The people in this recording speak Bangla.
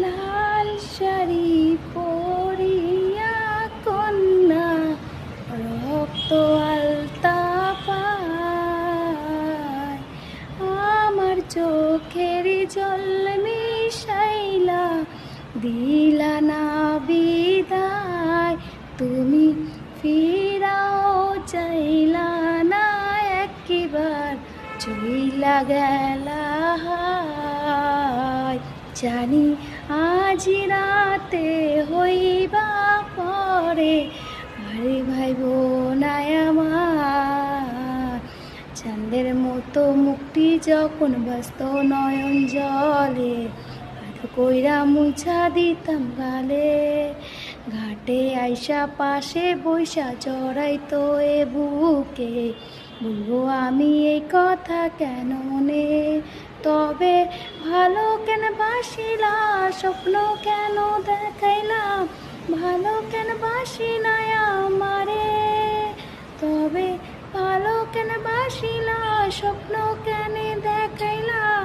লাল শাড়ি পরিয়া কন্যা রক্ত আলতা পায়, আমার চোখের জল মিশাইলা দিলা না বিদায়। তুমি ফিরাও চাইলা না একবার, চইলা গেলা হায়। জানি আজ রাতে হইবা পরে, আরে ভাইব নাই আমার। চাঁদের মতো মুক্তি যখন ব্যস্ত নয়ন জলে, আধ কইরা মুছা দিতাম গালে। ঘাটে আইসা পাশে বৈশা জড়াইতো এ বুকে, বলবো আমি এই কথা কেন নে। তবে ভালো কেন বাসিলা, স্বপ্ন কেন দেখাইলাম, ভালো কেন বাসিলা আমারে। তবে ভালো কেন বাসিলা, স্বপ্ন কেন দেখাইলাম।